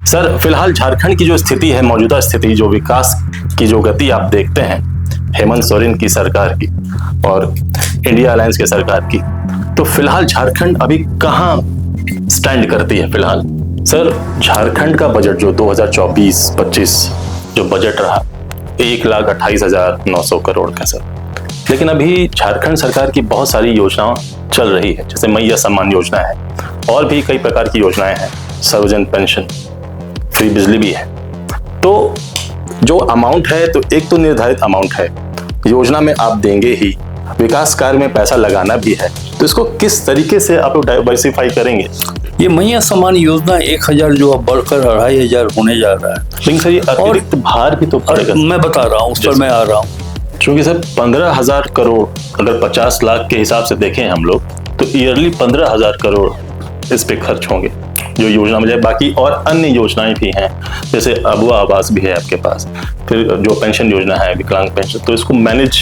Sir, फिलहाल झारखंड की जो स्थिति है, मौजूदा स्थिति, जो विकास की जो गति आप देखते हैं हेमंत सोरेन की सरकार की और इंडिया अलायंस की सरकार की, तो फिलहाल झारखंड अभी कहाँ स्टैंड करती है फिलहाल? सर, झारखंड का बजट जो 2024-25 जो बजट रहा 1,28,900 करोड़ का सर, लेकिन अभी झारखंड सरकार की बहुत सारी योजनाएं चल रही है, जैसे मैया सम्मान योजना है और भी कई प्रकार की योजनाएं हैं, सर्वजन पेंशन, फ्री बिजली भी है। तो जो अमाउंट है, तो एक तो निर्धारित अमाउंट है, योजना में आप देंगे ही, विकास कार्य में पैसा लगाना भी है, तो इसको किस तरीके से आप लोग डाइवर्सिफाई करेंगे? ये मैया सम्मान योजना 1,000 जो अब बढ़कर 2,500 होने जा रहा है, लेकिन सर ये अतिरिक्त भार भी तो पड़ेगा। मैं बता रहा हूँ, उस पर मैं आ रहा हूँ। क्योंकि सर 15,000 करोड़ अगर 50 लाख के हिसाब से देखें हम लोग, तो ईयरली 15,000 करोड़ इस पे खर्च होंगे जो योजना में जाए। बाकी और अन्य योजनाएं भी हैं, जैसे अबुआ आवास भी है आपके पास, फिर जो पेंशन योजना है, विकलांग पेंशन, तो इसको मैनेज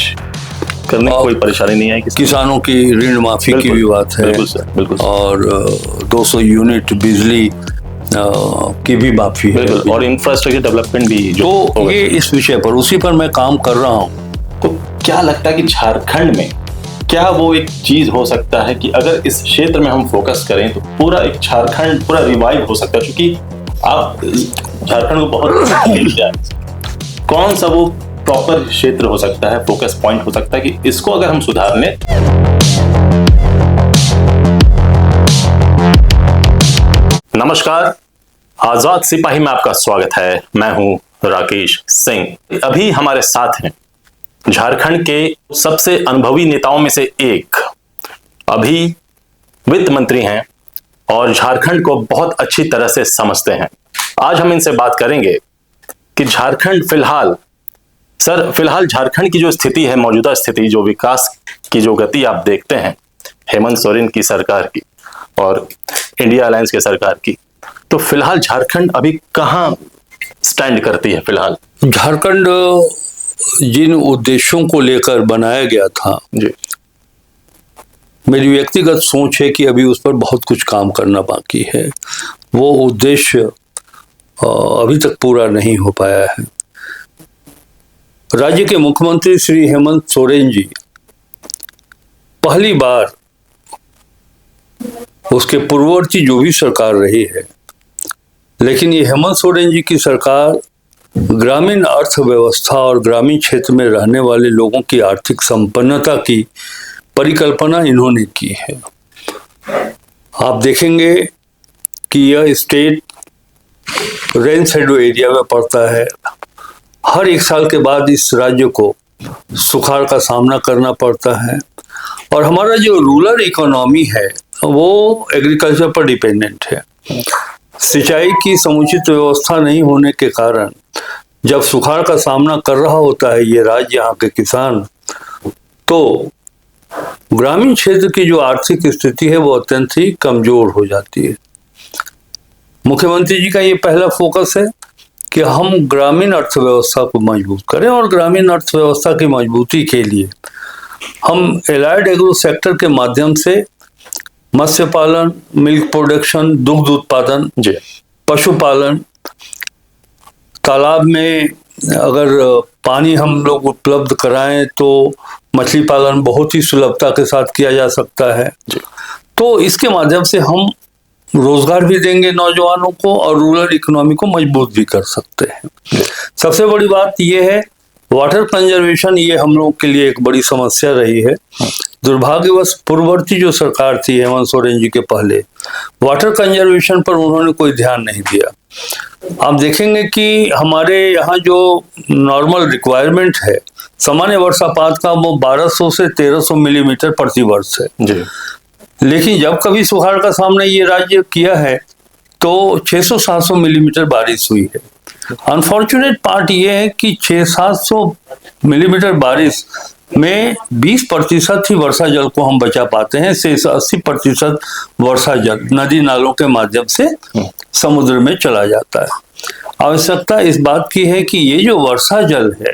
करने की कोई परेशानी नहीं है। किसानों की ऋण माफी की भी बात है। बिल्कुल सर, बिल्कुल। और 200 यूनिट बिजली की भी माफी है, और इंफ्रास्ट्रक्चर डेवलपमेंट भी तो ये इस विषय पर उसी पर मैं काम कर रहा हूँ। तो क्या लगता है कि झारखंड में क्या वो एक चीज हो सकता है कि अगर इस क्षेत्र में हम फोकस करें तो पूरा एक झारखंड पूरा रिवाइव हो सकता है? क्योंकि आप झारखंड को बहुत कौन सा वो प्रॉपर क्षेत्र हो सकता है, फोकस पॉइंट हो सकता है कि इसको अगर हम सुधार लें? नमस्कार, आजाद सिपाही में आपका स्वागत है। मैं हूं राकेश सिंह। अभी हमारे साथ हैं झारखंड के सबसे अनुभवी नेताओं में से एक, अभी वित्त मंत्री हैं और झारखंड को बहुत अच्छी तरह से समझते हैं। आज हम इनसे बात करेंगे कि झारखंड फिलहाल झारखंड की जो स्थिति है, मौजूदा स्थिति, जो विकास की जो गति आप देखते हैं हेमंत सोरेन की सरकार की और इंडिया अलायंस की सरकार की, तो फिलहाल झारखंड अभी कहाँ स्टैंड करती है फिलहाल? झारखंड जिन उद्देश्यों को लेकर बनाया गया था जी, मेरी व्यक्तिगत सोच है कि अभी उस पर बहुत कुछ काम करना बाकी है। वो उद्देश्य अभी तक पूरा नहीं हो पाया है। राज्य के मुख्यमंत्री श्री हेमंत सोरेन जी पहली बार, उसके पूर्ववर्ती जो भी सरकार रही है, लेकिन ये हेमंत सोरेन जी की सरकार ग्रामीण अर्थव्यवस्था और ग्रामीण क्षेत्र में रहने वाले लोगों की आर्थिक संपन्नता की परिकल्पना इन्होंने की है। आप देखेंगे कि यह स्टेट रेन शेडो एरिया में पड़ता है। हर 1 साल के बाद इस राज्य को सुखाड़ का सामना करना पड़ता है और हमारा जो रूरल इकोनॉमी है वो एग्रीकल्चर पर डिपेंडेंट है। सिंचाई की समुचित व्यवस्था नहीं होने के कारण जब सुखाड़ का सामना कर रहा होता है ये राज्य, यहाँ के किसान, तो ग्रामीण क्षेत्र की जो आर्थिक स्थिति है वो अत्यंत ही कमजोर हो जाती है। मुख्यमंत्री जी का ये पहला फोकस है कि हम ग्रामीण अर्थव्यवस्था को मजबूत करें और ग्रामीण अर्थव्यवस्था की मजबूती के लिए हम एलाइड एग्रो सेक्टर के माध्यम से मत्स्य पालन, मिल्क प्रोडक्शन, दुग्ध उत्पादन, पशुपालन, तालाब में अगर पानी हम लोग उपलब्ध कराएं तो मछली पालन बहुत ही सुलभता के साथ किया जा सकता है। तो इसके माध्यम से हम रोजगार भी देंगे नौजवानों को और रूरल इकोनॉमी को मजबूत भी कर सकते हैं। सबसे बड़ी बात यह है, वाटर कंजर्वेशन, ये हम लोग के लिए एक बड़ी समस्या रही है। दुर्भाग्यवश पूर्ववर्ती जो सरकार थी हेमंत सोरेन जी के पहले, वाटर कंजर्वेशन पर उन्होंने कोई ध्यान नहीं दिया। आप देखेंगे कि हमारे यहाँ जो नॉर्मल रिक्वायरमेंट है सामान्य वर्षापात का, वो 1200 से 1300 मिलीमीटर प्रति वर्ष है जी। लेकिन जब कभी सुखाड़ का सामना ये राज्य किया है तो 600-700 मिलीमीटर बारिश हुई है। अनफॉर्चुनेट पार्ट ये है कि 600-700 मिलीमीटर बारिश में 20% ही वर्षा जल को हम बचा पाते हैं। से 80% वर्षा जल नदी नालों के माध्यम से समुद्र में चला जाता है। आवश्यकता इस बात की है कि ये जो वर्षा जल है,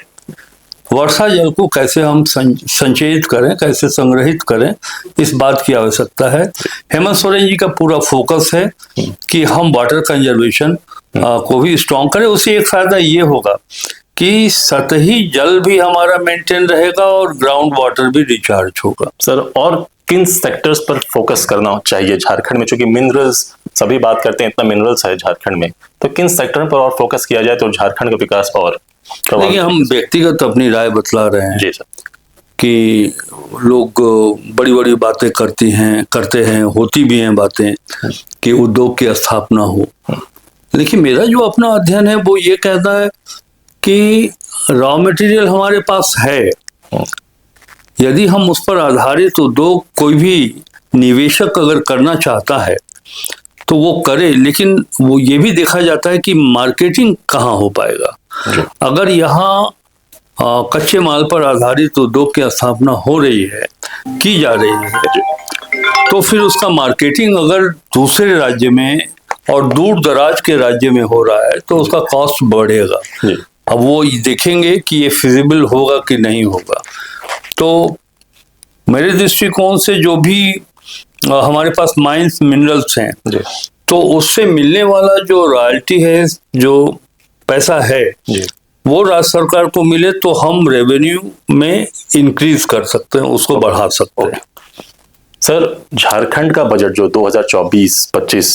वर्षा जल को कैसे हम संचयित करें, कैसे संग्रहित करें, इस बात की आवश्यकता है। हेमंत सोरेन जी का पूरा फोकस है कि हम वाटर कंजर्वेशन को भी स्ट्रॉन्ग करे। उससे एक फायदा ये होगा कि सतही जल भी हमारा मेंटेन रहेगा और ग्राउंड वाटर भी रिचार्ज होगा। सर, और किन सेक्टर्स पर फोकस करना चाहिए झारखंड में, क्योंकि मिनरल्स सभी बात करते हैं, इतना मिनरल्स है झारखंड में, तो किन सेक्टर पर और फोकस किया जाए तो झारखंड का विकास और देखिए, हम व्यक्तिगत अपनी राय बतला रहे हैं जी सर कि लोग बड़ी बड़ी बातें करते हैं, होती भी हैं बातें कि उद्योग की स्थापना हो, लेकिन मेरा जो अपना अध्ययन है वो ये कहता है कि रॉ मटेरियल हमारे पास है। यदि हम उस पर आधारित उद्योग कोई भी निवेशक अगर करना चाहता है तो वो करे, लेकिन वो ये भी देखा जाता है कि मार्केटिंग कहाँ हो पाएगा। अगर यहाँ कच्चे माल पर आधारित उद्योग की स्थापना हो रही है, की जा रही है, तो फिर उसका मार्केटिंग अगर दूसरे राज्य में और दूर दराज के राज्य में हो रहा है तो उसका कॉस्ट बढ़ेगा। अब वो देखेंगे कि ये फिजिबल होगा कि नहीं होगा। तो मेरे दृष्टिकोण से जो भी हमारे पास माइंस मिनरल्स हैं तो उससे मिलने वाला जो रॉयल्टी है, जो पैसा है, वो राज्य सरकार को मिले तो हम रेवेन्यू में इंक्रीज कर सकते हैं, उसको बढ़ा सकते हैं। सर, झारखंड का बजट जो 2024-25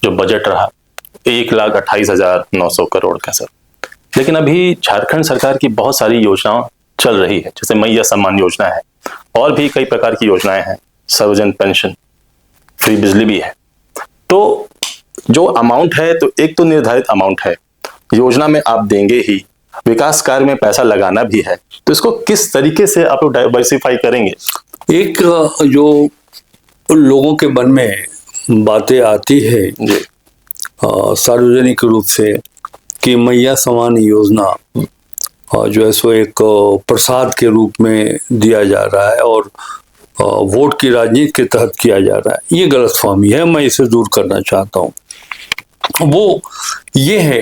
जो बजट रहा 1,28,900 करोड़ का सर, लेकिन अभी झारखंड सरकार की बहुत सारी योजनाएं चल रही है, जैसे मैया सम्मान योजना है और भी कई प्रकार की योजनाएं हैं, सर्वजन पेंशन, फ्री बिजली भी है। तो जो अमाउंट है तो एक तो निर्धारित अमाउंट है, योजना में आप देंगे ही, विकास कार्य में पैसा लगाना भी है, तो इसको किस तरीके से आप डाइवर्सिफाई करेंगे? एक जो लोगों के मन में बातें आती है सार्वजनिक रूप से कि मैया सम्मान योजना जो है सो एक प्रसाद के रूप में दिया जा रहा है और वोट की राजनीति के तहत किया जा रहा है, ये गलतफहमी है। मैं इसे दूर करना चाहता हूँ। वो ये है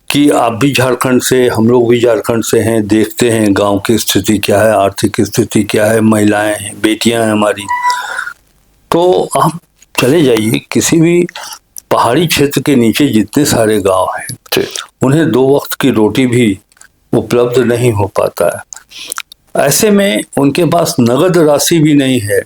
कि आप भी झारखंड से, हम लोग भी झारखंड से हैं, देखते हैं गांव की स्थिति क्या है, आर्थिक स्थिति क्या है, महिलाएं हैं, बेटियां हैं हमारी। तो आप चले जाइए किसी भी पहाड़ी क्षेत्र के नीचे जितने सारे गांव हैं, उन्हें 2 वक्त की रोटी भी उपलब्ध नहीं हो पाता है। ऐसे में उनके पास नगद राशि भी नहीं है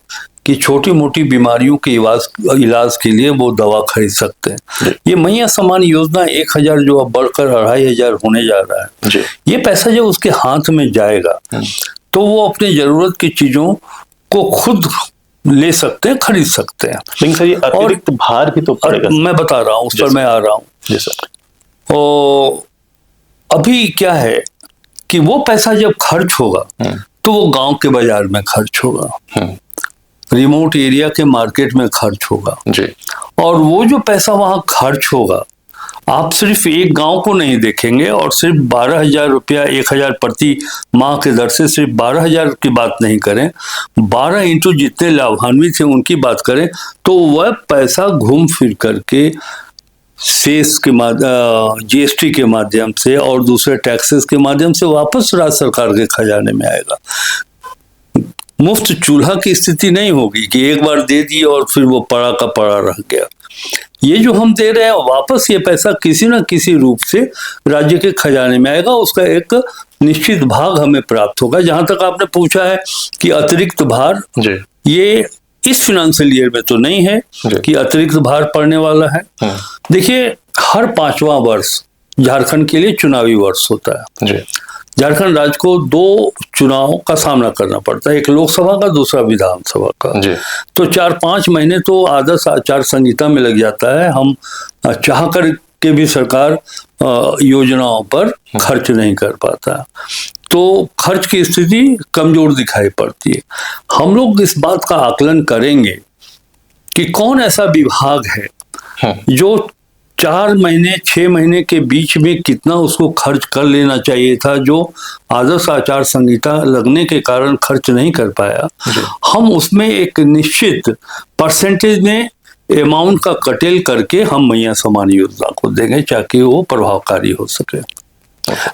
कि छोटी मोटी बीमारियों के इलाज के लिए वो दवा खरीद सकते हैं। ये मैया सम्मान योजना 1,000 जो अब बढ़कर 2,500 होने जा रहा है, ये पैसा जब उसके हाथ में जाएगा तो वो अपने जरूरत की चीजों को खुद ले सकते हैं, खरीद सकते हैं। लेकिन सर, ये अतिरिक्त भार भी तो पड़ेगा। मैं बता रहा हूँ, उस पर मैं आ रहा हूँ। जी सर। और अभी क्या है कि वो पैसा जब खर्च होगा तो वो गांव के बाजार में खर्च होगा, रिमोट एरिया के मार्केट में खर्च होगा जी। और वो जो पैसा वहां खर्च होगा, आप सिर्फ एक गांव को नहीं देखेंगे और सिर्फ 12,000 रुपया 1,000 प्रति माह के दर से सिर्फ 12,000 की बात नहीं करें, 12 इंटू जितने लाभान्वित हैं उनकी बात करें, तो वह पैसा घूम फिर करके सेस के जीएसटी के माध्यम से और दूसरे टैक्सेस के माध्यम से वापस राज्य सरकार के खजाने में आएगा। मुफ्त चूल्हा की स्थिति नहीं होगी कि एक बार दे दिए और फिर वो पड़ा का पड़ा रह गया। ये जो हम दे रहे हैं वापस, ये पैसा किसी न किसी रूप से राज्य के खजाने में आएगा, उसका एक निश्चित भाग हमें प्राप्त होगा। जहां तक आपने पूछा है कि अतिरिक्त भार, ये इस फाइनेंशियल ईयर में तो नहीं है कि अतिरिक्त भार पड़ने वाला है। देखिए, हर 5वां वर्ष झारखंड के लिए चुनावी वर्ष होता है। झारखंड राज्य को 2 चुनाव का सामना करना पड़ता है, एक लोकसभा का, दूसरा विधानसभा का। तो 4-5 महीने तो आदर्श आचार संहिता में लग जाता है। हम चाह कर के भी सरकार योजनाओं पर खर्च नहीं कर पाता, तो खर्च की स्थिति कमजोर दिखाई पड़ती है। हम लोग इस बात का आकलन करेंगे कि कौन ऐसा विभाग है जो 4 महीने 6 महीने के बीच में कितना उसको खर्च कर लेना चाहिए था, जो आदर्श आचार संहिता लगने के कारण खर्च नहीं कर पाया। हम उसमें एक निश्चित परसेंटेज में अमाउंट का कटेल करके हम मैया सम्मान योजना को देंगे ताकि वो प्रभावकारी हो सके।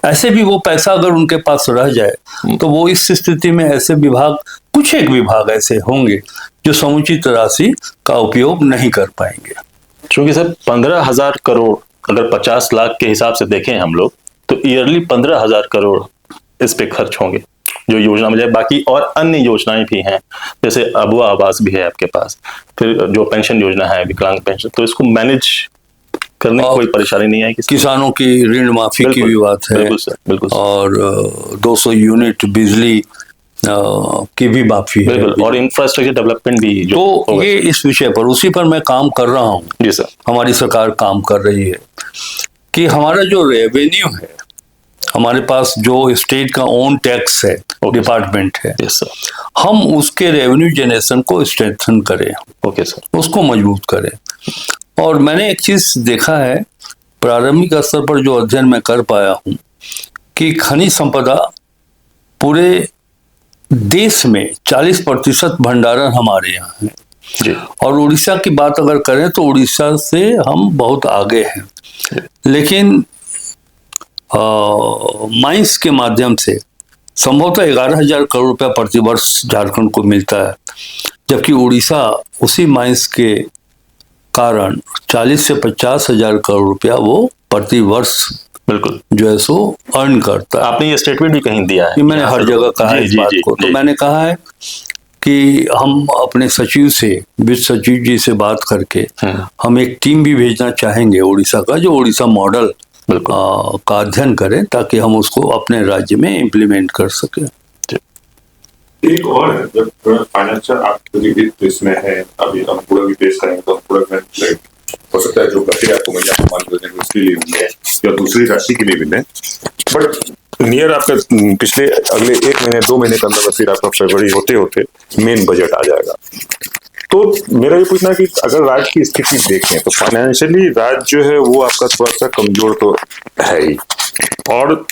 ऐसे भी वो पैसा अगर उनके पास रह जाए तो वो इस स्थिति में ऐसे विभाग, कुछ एक विभाग ऐसे होंगे जो समुचित राशि का उपयोग नहीं कर पाएंगे। क्योंकि सर 15,000 करोड़ अगर 50 लाख के हिसाब से देखें हम लोग तो ईयरली 15,000 करोड़ इस पे खर्च होंगे जो योजना में जाए। बाकी और अन्य योजनाएं भी हैं, जैसे अबुआ आवास भी है आपके पास, फिर जो पेंशन योजना है विकलांग पेंशन, तो इसको मैनेज करने की कोई परेशानी नहीं आएगी। किसानों की ऋण माफी की भी बात है। बिल्कुल सर, बिल्कुल सर। और 200 यूनिट बिजली की भी माफी है। और इंफ्रास्ट्रक्चर डेवलपमेंट भी तो ये इस विषय पर उसी पर मैं काम कर रहा हूँ। जी सर। हमारी सरकार काम कर रही है कि हमारा जो रेवेन्यू है, हमारे पास जो स्टेट का ओन टैक्स है, डिपार्टमेंट है, हम उसके रेवेन्यू जनरेशन को स्ट्रेंथन करें। Okay sir. उसको मजबूत करें। और मैंने एक चीज देखा है, प्रारंभिक स्तर पर जो अध्ययन मैं कर पाया हूँ कि खनिज संपदा पूरे देश में 40% भंडारण हमारे यहाँ है जी। और उड़ीसा की बात अगर करें तो उड़ीसा से हम बहुत आगे हैं। लेकिन माइंस के माध्यम से संभवतः 11,000 करोड़ रुपया प्रतिवर्ष झारखंड को मिलता है, जबकि उड़ीसा उसी माइंस के कारण 40 से 50,000 करोड़ रुपया वो प्रतिवर्ष बिल्कुल जो है सो अर्न करता है। आपने ये स्टेटमेंट भी कहीं दिया है कि मैंने हर जगह कहा है इस बात को। तो मैंने कहा है कि हम अपने सचिव से, वित्त सचिव जी से बात करके हम एक टीम भी भेजना चाहेंगे उड़ीसा का, जो उड़ीसा मॉडल का अध्ययन करें ताकि हम उसको अपने राज्य में इम्प्लीमेंट कर सकें। एक और है, जब फाइनेंशियल आप इसमें है, अभी हम पूरा भी पेश करेंगे तो पूरा में हो सकता है जो गति आपको महिला सम्मान योजना उसके लिए मिले या दूसरी राशि के लिए मिले, बट नियर आपका पिछले अगले 1 महीने 2 महीने के अंदर फिर आपका फरवरी होते होते मेन बजट आ जाएगा। तो मेरा ये पूछना है कि अगर राज्य की स्थिति देखें तो फाइनेंशियली राज्य जो है वो आपका थोड़ा सा कमजोर तो है ही, और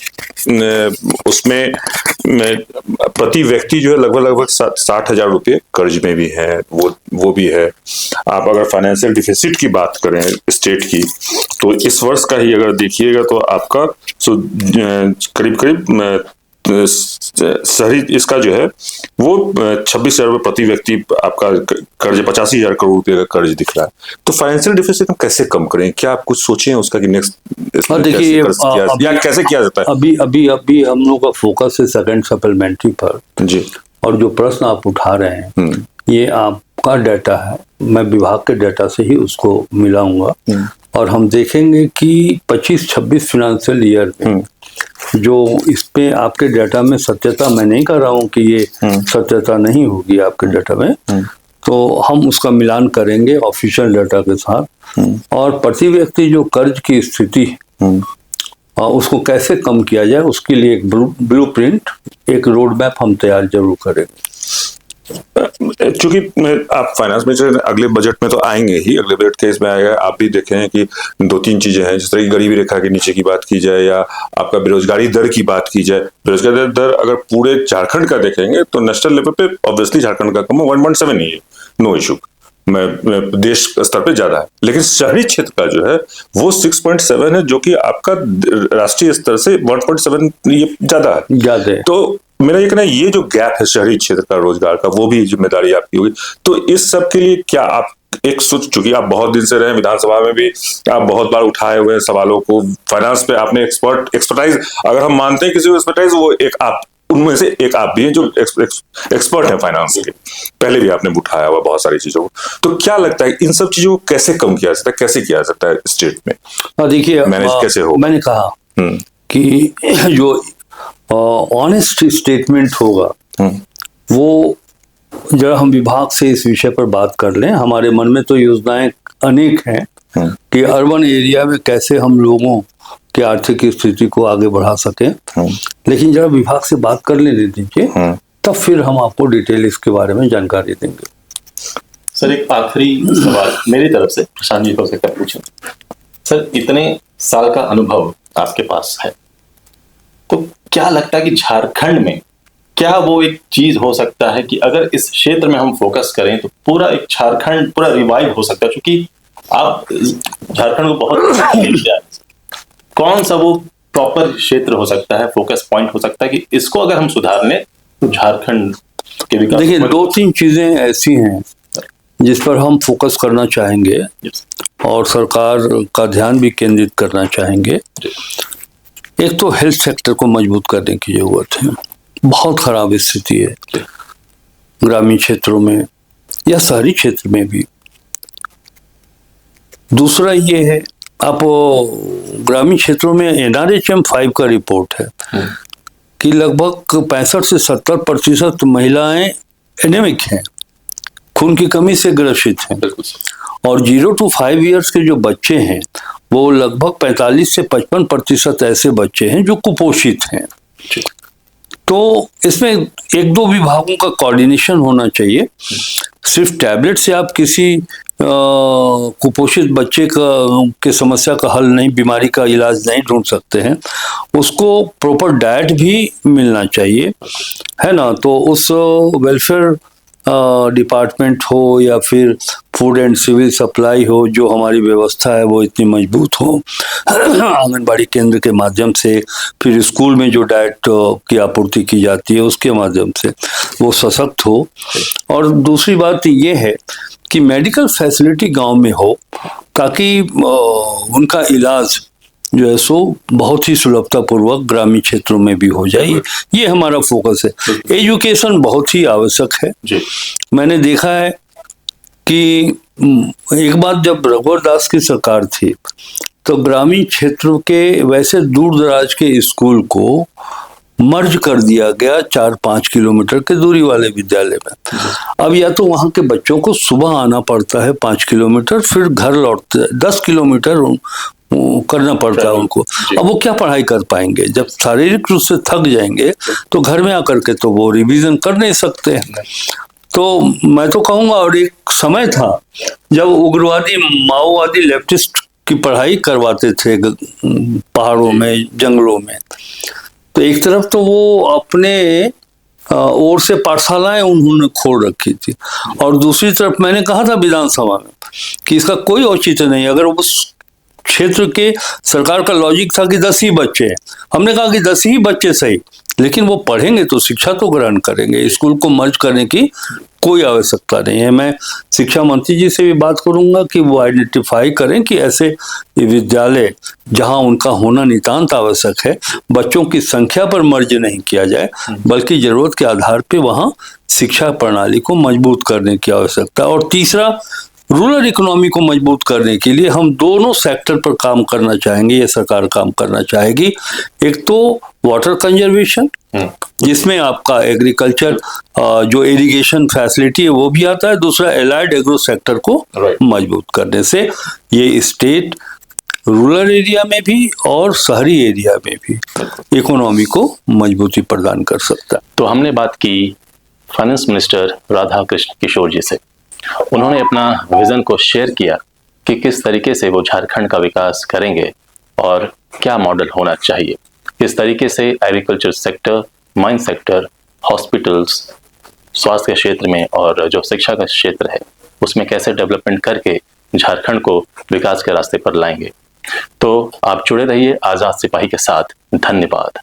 उसमें प्रति व्यक्ति जो है लगभग 60,000 रुपये कर्ज में भी है, वो भी है। आप अगर फाइनेंशियल डिफिसिट की बात करें स्टेट की तो इस वर्ष का ही अगर देखिएगा तो आपका करीब शहरी इसका जो है वो 26,000 रुपये प्रति व्यक्ति आपका कर्ज, 85,000 करोड़ रुपए का कर्ज दिख रहा है। तो फाइनेंशियल डिफिसिट हम कैसे कम करें? क्या आप कुछ सोचे हैं उसका कि नेक्स्ट देखिए कैसे किया जाता है? अभी हम लोग का फोकस है सेकंड सप्लीमेंट्री पर जी। और जो प्रश्न आप उठा रहे हैं ये आपका डाटा है, मैं विभाग के डाटा से ही उसको मिलाऊंगा और हम देखेंगे कि 25-26 फाइनेंशियल ईयर में जो इस पे आपके डाटा में सत्यता, मैं नहीं कर रहा हूँ कि ये सत्यता नहीं होगी आपके डाटा में, तो हम उसका मिलान करेंगे ऑफिशियल डाटा के साथ और प्रति व्यक्ति जो कर्ज की स्थिति उसको कैसे कम किया जाए उसके लिए एक ब्लूप्रिंट, एक रोड मैप हम तैयार जरूर करेंगे। चूंकि आप फाइनेंस मिनिस्टर अगले बजट में तो आएंगे ही, अगले बजट के इसमें आएगा, आप भी देखे हैं कि 2-3 चीजें हैं, जिस तरह की गरीबी रेखा के नीचे की बात की जाए या आपका बेरोजगारी दर की बात की जाए। बेरोजगारी दर अगर पूरे झारखंड का देखेंगे तो नेशनल लेवल पे ऑब्वियसली झारखंड का कम 1.7 ही है, नो इशू, देश स्तर पे ज्यादा है, लेकिन शहरी क्षेत्र का जो है वो 6.7 है, जो कि आपका राष्ट्रीय स्तर से 1.7 ये ज्यादा है। तो मेरा ये कहना है ये जो गैप है शहरी क्षेत्र का रोजगार का, वो भी जिम्मेदारी आपकी होगी। तो इस सब के लिए क्या आप एक सोच, चूंकि आप बहुत दिन से रहे विधानसभा में भी, आप बहुत बार उठाए हुए सवालों को, फाइनेंस पे आपने एक्सपर्टाइज, अगर हम मानते हैं किसी को एक्सपर्टाइज, वो एक आप उनमें से एक आप भी हैं जो एक्सपर्ट है फाइनेंस के, पहले भी आपने उठाया हुआ बहुत सारी चीजों को। तो क्या लगता है इन सब चीजों को कैसे कम किया जाता है, कैसे किया जाता है स्टेट में? देखिए मैनेज कैसे हो? मैंने कहा कि जो ऑनेस्ट स्टेटमेंट होगा वो जब हम विभाग से इस विषय पर बात कर लें, हमारे मन में तो योजनाएं अनेक हैं कि अर्बन एरिया में कैसे हम लोगों की आर्थिक स्थिति को आगे बढ़ा सकें, लेकिन जब विभाग से बात कर लेने दीजिए तब फिर हम आपको डिटेल इसके बारे में जानकारी देंगे। सर एक आखिरी सवाल मेरी तरफ से प्रशांत जी को से कर पूछूं। सर इतने साल का अनुभव आपके पास है, तो क्या लगता है कि झारखंड में क्या वो एक चीज हो सकता है कि अगर इस क्षेत्र में हम फोकस करें तो पूरा एक झारखंड पूरा रिवाइव हो सकता है? क्योंकि आप झारखंड को बहुत कौन सा वो प्रॉपर क्षेत्र हो सकता है, फोकस पॉइंट हो सकता है कि इसको अगर हम सुधार लें तो झारखंड के विकास? देखिए 2-3 चीजें ऐसी हैं जिस पर हम फोकस करना चाहेंगे। और सरकार का ध्यान भी केंद्रित करना चाहेंगे। एक तो हेल्थ सेक्टर को मजबूत करने की जरूरत है, बहुत खराब स्थिति है ग्रामीण क्षेत्रों में या शहरी क्षेत्र में भी। दूसरा ये है, आप ग्रामीण क्षेत्रों में NRHM 5 का रिपोर्ट है कि लगभग 65 से 70% महिलाएं एनेमिक हैं, खून की कमी से ग्रसित हैं, और 0 to 5 ईयर्स के जो बच्चे हैं वो लगभग 45 से 55% ऐसे बच्चे हैं जो कुपोषित हैं। तो इसमें एक दो विभागों का कोऑर्डिनेशन होना चाहिए। सिर्फ टैबलेट से आप किसी कुपोषित बच्चे के समस्या का हल नहीं, बीमारी का इलाज नहीं ढूंढ सकते हैं। उसको प्रॉपर डाइट भी मिलना चाहिए, है ना। तो उस वेलफेयर डिपार्टमेंट हो या फिर फूड एंड सिविल सप्लाई हो, जो हमारी व्यवस्था है वो इतनी मजबूत हो, आंगनबाड़ी केंद्र के माध्यम से, फिर स्कूल में जो डाइट की आपूर्ति की जाती है उसके माध्यम से वो सशक्त हो। और दूसरी बात ये है कि मेडिकल फैसिलिटी गांव में हो, ताकि उनका इलाज जो है सो बहुत ही सुलभता पूर्वक ग्रामीण क्षेत्रों में भी हो जाए। ये हमारा फोकस है। एजुकेशन बहुत ही आवश्यक है जी। मैंने देखा है कि एक बार जब रघुवर दास की सरकार थी तो ग्रामीण क्षेत्रों के वैसे दूर दराज के स्कूल को मर्ज कर दिया गया 4-5 किलोमीटर के दूरी वाले विद्यालय में। अब या तो वहाँ के बच्चों को सुबह आना पड़ता है 5 किलोमीटर, फिर घर लौटते 10 किलोमीटर करना पड़ता है उनको। अब वो क्या पढ़ाई कर पाएंगे? जब शारीरिक रूप से थक जाएंगे तो घर में आकर के तो वो रिवीजन कर नहीं सकते हैं। तो मैं तो कहूँगा, और एक समय था जब उग्रवादी माओवादी लेफ्टिस्ट की पढ़ाई करवाते थे पहाड़ों में, जंगलों में, तो एक तरफ तो वो अपने ओर से पाठशालाएं उन्होंने खोल रखी थी, और दूसरी तरफ मैंने कहा था विधानसभा में कि इसका कोई औचित्य नहीं। अगर उस क्षेत्र के सरकार का लॉजिक था कि 10 ही बच्चे हैं, हमने कहा कि 10 ही बच्चे सही, लेकिन वो पढ़ेंगे तो शिक्षा तो ग्रहण करेंगे। स्कूल को मर्ज करने की कोई आवश्यकता नहीं है। मैं शिक्षा मंत्री जी से भी बात करूंगा कि वो आइडेंटिफाई करें कि ऐसे विद्यालय जहां उनका होना नितांत आवश्यक है, बच्चों की संख्या पर मर्ज नहीं किया जाए, बल्कि जरूरत के आधार पर वहां शिक्षा प्रणाली को मजबूत करने की आवश्यकता। और तीसरा, रूरल इकोनॉमी को मजबूत करने के लिए हम दोनों सेक्टर पर काम करना चाहेंगे, ये सरकार काम करना चाहेगी। एक तो वाटर कंजर्वेशन, जिसमें आपका एग्रीकल्चर जो इरिगेशन फैसिलिटी है वो भी आता है। दूसरा, एलाइड एग्रो सेक्टर को मजबूत करने से ये स्टेट रूरल एरिया में भी और शहरी एरिया में भी इकोनॉमी को मजबूती प्रदान कर सकता है। तो हमने बात की फाइनेंस मिनिस्टर राधा कृष्ण किशोर जी से। उन्होंने अपना विजन को शेयर किया कि किस तरीके से वो झारखंड का विकास करेंगे और क्या मॉडल होना चाहिए, किस तरीके से agriculture sector, mine sector, hospitals, स्वास्थ्य के क्षेत्र में और जो शिक्षा का क्षेत्र है उसमें कैसे डेवलपमेंट करके झारखंड को विकास के रास्ते पर लाएंगे। तो आप जुड़े रहिए आजाद सिपाही के साथ। धन्यवाद।